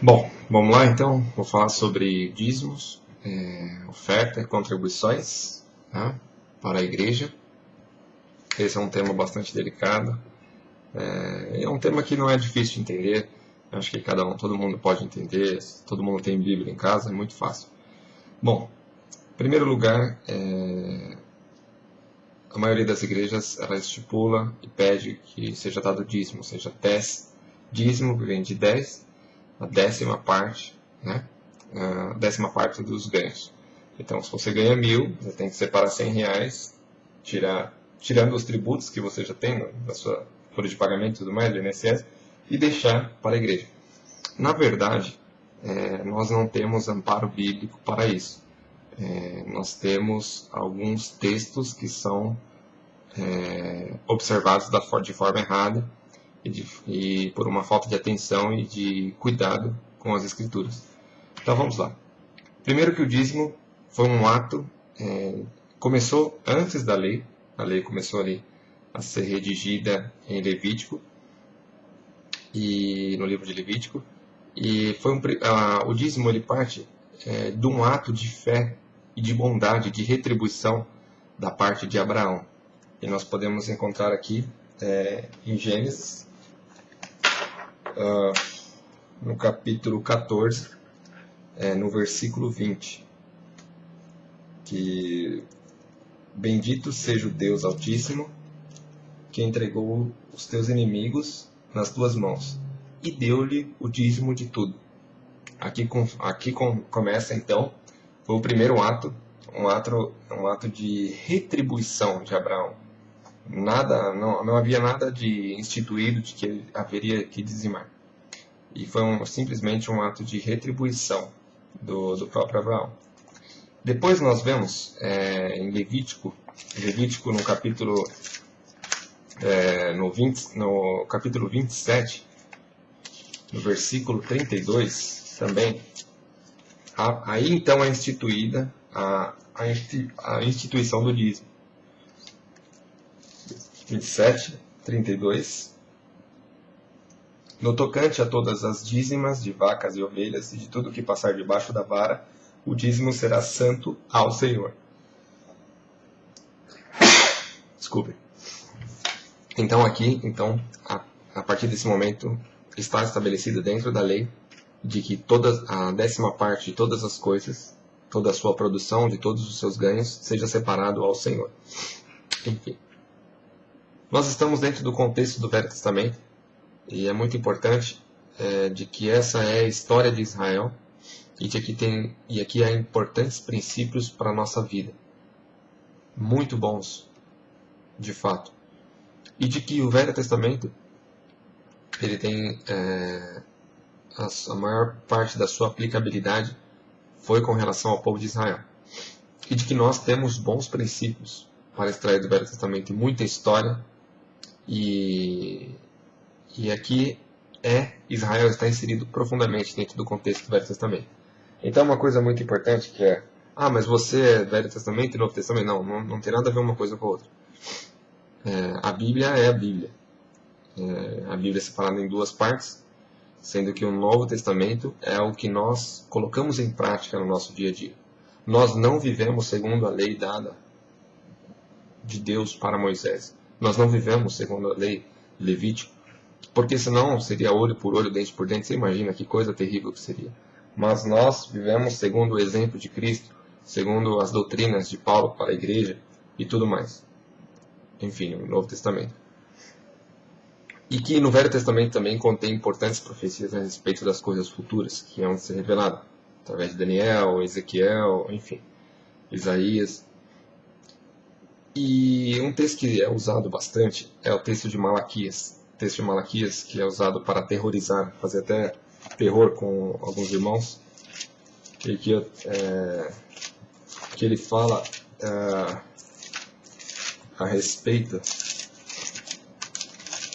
Bom, vamos lá então. Vou falar sobre dízimos, oferta e contribuições, tá, para a igreja. Esse é um tema bastante delicado. É um tema que não é difícil de entender. Acho que todo mundo pode entender. Todo mundo tem Bíblia em casa, é muito fácil. Bom, em primeiro lugar, a maioria das igrejas ela estipula e pede que seja dado dízimo, ou seja, 10. Dízimo vem de 10, a décima parte, né? A décima parte dos ganhos. Então, se você ganha 1.000, você tem que separar R$ 100, tirando os tributos que você já tem da sua folha de pagamento e tudo mais, do INSS, e deixar para a igreja. Na verdade, nós não temos amparo bíblico para isso. Nós temos alguns textos que são observados de forma errada e por uma falta de atenção e de cuidado com as escrituras. Então vamos lá. Primeiro que o dízimo foi um ato, começou antes da lei, a lei começou ali a ser redigida em Levítico, e no livro de Levítico, e o dízimo ele parte de um ato de fé e de bondade, de retribuição da parte de Abraão. E nós podemos encontrar aqui em Gênesis, no capítulo 14, no versículo 20, que bendito seja o Deus Altíssimo, que entregou os teus inimigos nas tuas mãos, e deu-lhe o dízimo de tudo. Aqui começa então, foi o primeiro ato, um ato de retribuição de Abraão. Não havia nada de instituído de que ele haveria que dizimar. E foi simplesmente um ato de retribuição do próprio Abraão. Depois nós vemos em Levítico no capítulo, no capítulo 27, no versículo 32, também, aí então é instituída a instituição do dízimo. 27, 32. No tocante a todas as dízimas de vacas e ovelhas e de tudo que passar debaixo da vara, o dízimo será santo ao Senhor. Desculpe. Então aqui, a partir desse momento, está estabelecido dentro da lei de que a décima parte de todas as coisas, toda a sua produção, de todos os seus ganhos, seja separado ao Senhor. Enfim. Nós estamos dentro do contexto do Velho Testamento, e é muito importante de que essa é a história de Israel, e aqui há importantes princípios para a nossa vida. Muito bons, de fato. E de que o Velho Testamento ele tem a maior parte da sua aplicabilidade foi com relação ao povo de Israel. E de que nós temos bons princípios para extrair do Velho Testamento e muita história. E aqui Israel está inserido profundamente dentro do contexto do Velho Testamento. Então uma coisa muito importante que mas você é Velho Testamento e Novo Testamento? Não tem nada a ver uma coisa com a outra. A Bíblia é a Bíblia. A Bíblia é separada em duas partes, sendo que o Novo Testamento é o que nós colocamos em prática no nosso dia a dia. Nós não vivemos segundo a lei dada de Deus para Moisés. Nós não vivemos segundo a lei Levítico, porque senão seria olho por olho, dente por dente. Você imagina que coisa terrível que seria. Mas nós vivemos segundo o exemplo de Cristo, segundo as doutrinas de Paulo para a igreja e tudo mais. Enfim, o Novo Testamento. E que no Velho Testamento também contém importantes profecias a respeito das coisas futuras, que vão ser reveladas através de Daniel, Ezequiel, enfim, Isaías. E um texto que é usado bastante é o texto de Malaquias. O texto de Malaquias que é usado para aterrorizar, fazer até terror com alguns irmãos. E que ele fala a respeito.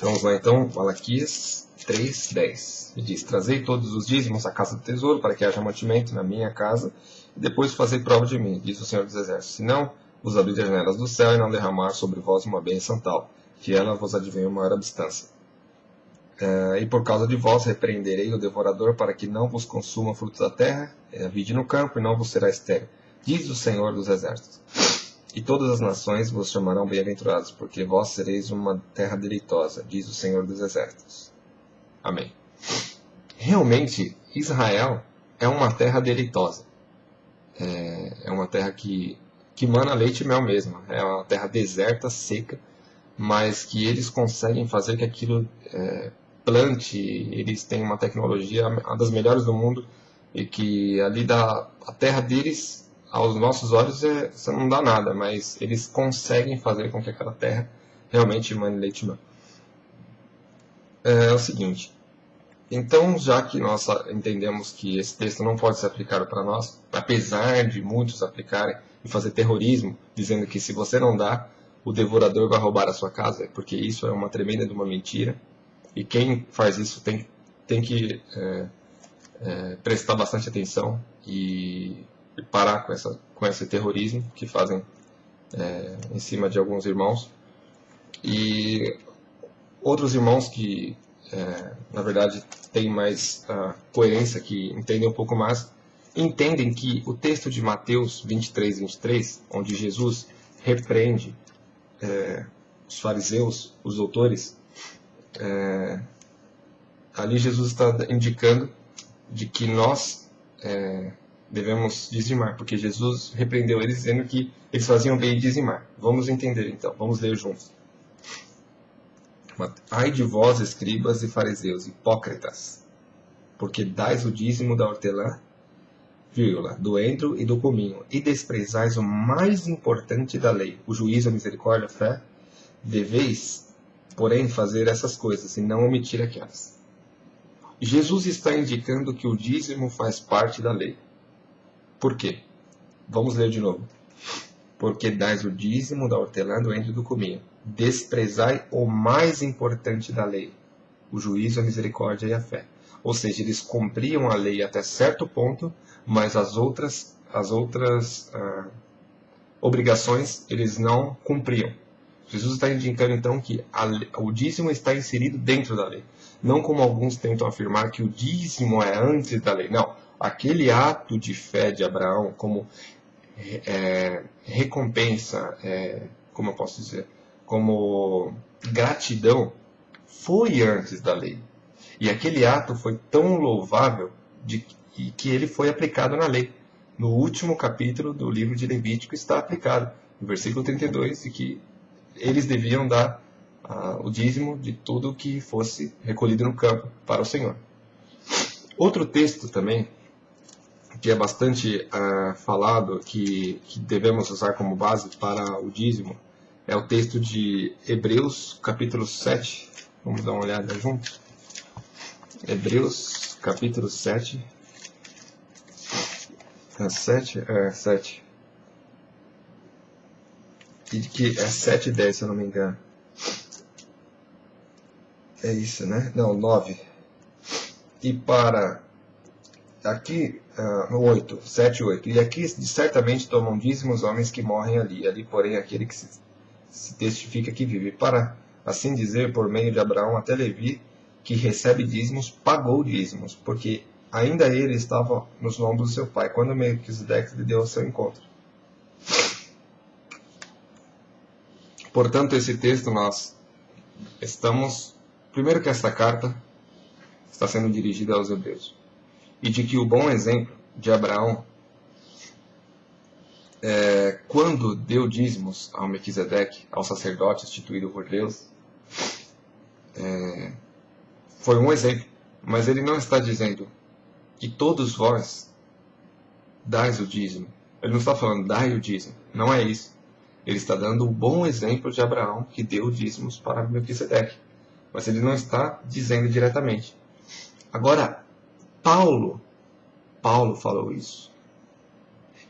Vamos lá então, Malaquias 3:10. Ele diz: trazei todos os dízimos à casa do tesouro, para que haja mantimento na minha casa, e depois fazei prova de mim, diz o Senhor dos Exércitos. Se não, vos abrir as janelas do céu e não derramar sobre vós uma bênção tal, que ela vos advenha uma maior abstância. E por causa de vós repreenderei o devorador, para que não vos consuma frutos da terra, vide no campo, e não vos será estéril, diz o Senhor dos Exércitos. E todas as nações vos chamarão bem-aventurados, porque vós sereis uma terra deleitosa, diz o Senhor dos Exércitos. Amém. Realmente, Israel é uma terra deleitosa. É uma terra que mana leite e mel mesmo. É uma terra deserta, seca, mas que eles conseguem fazer que aquilo plante. Eles têm uma tecnologia, uma das melhores do mundo, e que ali a terra deles, aos nossos olhos, você não dá nada, mas eles conseguem fazer com que aquela terra realmente mane leite e mel. É o seguinte. Então, já que nós entendemos que esse texto não pode ser aplicado para nós, apesar de muitos aplicarem e fazer terrorismo, dizendo que se você não dá, o devorador vai roubar a sua casa, porque isso é uma tremenda de uma mentira, e quem faz isso tem que prestar bastante atenção e parar com esse terrorismo que fazem em cima de alguns irmãos. E outros irmãos que na verdade tem mais coerência, que entendem um pouco mais, entendem que o texto de Mateus 23, onde Jesus repreende os fariseus, os doutores, ali Jesus está indicando de que nós devemos dizimar, porque Jesus repreendeu eles dizendo que eles faziam bem em dizimar. Vamos entender então, vamos ler juntos. Ai de vós, escribas e fariseus, hipócritas, porque dais o dízimo da hortelã, do endro e do cominho, e desprezais o mais importante da lei, o juízo, a misericórdia, a fé. Deveis, porém, fazer essas coisas, e não omitir aquelas. Jesus está indicando que o dízimo faz parte da lei. Por quê? Vamos ler de novo. Porque dais o dízimo da hortelã, do endro e do cominho. Desprezai o mais importante da lei, o juízo, a misericórdia e a fé. Ou seja, eles cumpriam a lei até certo ponto, mas as outras obrigações eles não cumpriam. Jesus está indicando então que o dízimo está inserido dentro da lei. Não como alguns tentam afirmar que o dízimo é antes da lei. Não, aquele ato de fé de Abraão como recompensa, como eu posso dizer, como gratidão, foi antes da lei. E aquele ato foi tão louvável que ele foi aplicado na lei. No último capítulo do livro de Levítico está aplicado, no versículo 32, de que eles deviam dar o dízimo de tudo que fosse recolhido no campo para o Senhor. Outro texto também, que é bastante falado, que devemos usar como base para o dízimo, é o texto de Hebreus, capítulo 7. Vamos dar uma olhada juntos. Hebreus, capítulo 7. 7? 7. E que é 7:10, se eu não me engano. É isso, né? Não, 9. E para... Aqui, 8, 7 e 8. E aqui certamente tomam dízimo os homens que morrem ali. Ali, porém, aquele que se testifica que vive. Para, assim dizer, por meio de Abraão até Levi, que recebe dízimos, pagou dízimos, porque ainda ele estava nos lombos do seu pai, quando Melquisedeque lhe deu ao seu encontro. Portanto, esse texto nós estamos... Primeiro que esta carta está sendo dirigida aos hebreus. E de que o bom exemplo de Abraão, quando deu dízimos ao Melquisedeque, ao sacerdote instituído por Deus, foi um exemplo. Mas ele não está dizendo que todos vós dais o dízimo. Ele não está falando dai o dízimo. Não é isso. Ele está dando o bom exemplo de Abraão, que deu dízimos para Melquisedeque. Mas ele não está dizendo diretamente. Agora, Paulo falou isso.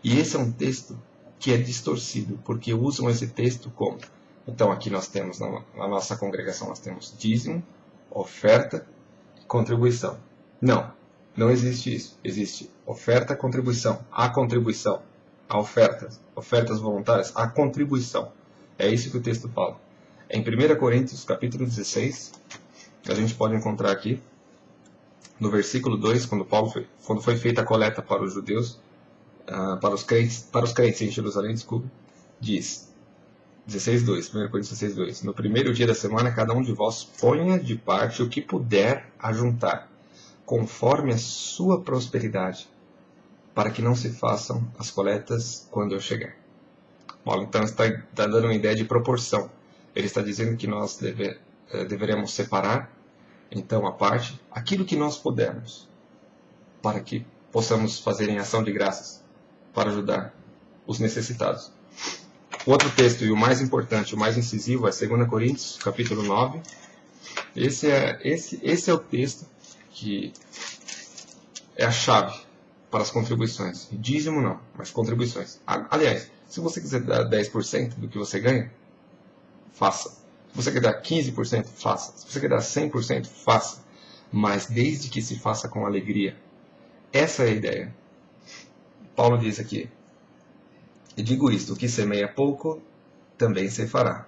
E esse é um texto que é distorcido, porque usam esse texto como... Então, aqui nós temos, na nossa congregação, nós temos dízimo, oferta e contribuição. Não existe isso. Existe oferta, contribuição, a ofertas voluntárias, a contribuição. É isso que o texto fala. Em 1 Coríntios, capítulo 16, a gente pode encontrar aqui no versículo 2, quando foi feita a coleta para os judeus, para os crentes em Jerusalém, diz 16:2, 1 Coríntios 16:2, no primeiro dia da semana, cada um de vós ponha de parte o que puder ajuntar, conforme a sua prosperidade, para que não se façam as coletas quando eu chegar. Paulo então está dando uma ideia de proporção. Ele está dizendo que nós deveremos separar, então, a parte, aquilo que nós pudermos, para que possamos fazer em ação de graças, para ajudar os necessitados. O outro texto, e o mais importante, o mais incisivo, é 2 Coríntios, capítulo 9. Esse é o texto que é a chave para as contribuições. Dízimo não, mas contribuições. Aliás, se você quiser dar 10% do que você ganha, faça. Se você quer dar 15%, faça. Se você quer dar 100%, faça. Mas desde que se faça com alegria. Essa é a ideia. Paulo diz aqui, e digo isto, o que semeia pouco, também se fará.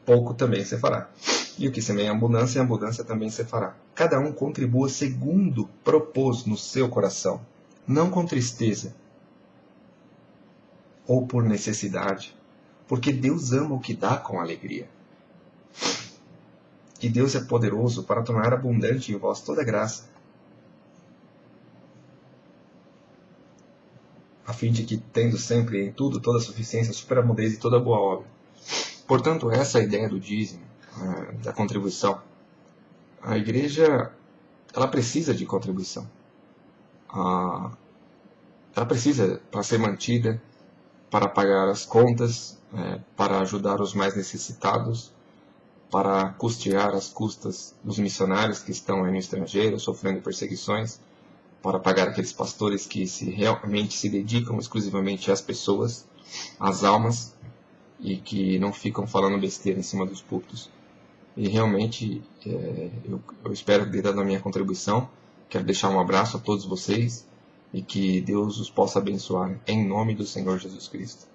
Pouco também se fará. E o que semeia abundância, abundância também se fará. Cada um contribua segundo propôs no seu coração, não com tristeza ou por necessidade, porque Deus ama o que dá com alegria. Que Deus é poderoso para tornar abundante em vós toda graça, a fim de que, tendo sempre em tudo toda a suficiência, superabundez e toda boa obra. Portanto, essa é a ideia do dízimo, da contribuição. A igreja, ela precisa de contribuição. Ela precisa para ser mantida, para pagar as contas, para ajudar os mais necessitados, para custear as custas dos missionários que estão aí no estrangeiro, sofrendo perseguições, para pagar aqueles pastores que realmente se dedicam exclusivamente às pessoas, às almas, e que não ficam falando besteira em cima dos púlpitos. E realmente, eu espero ter dado a minha contribuição. Quero deixar um abraço a todos vocês e que Deus os possa abençoar em nome do Senhor Jesus Cristo.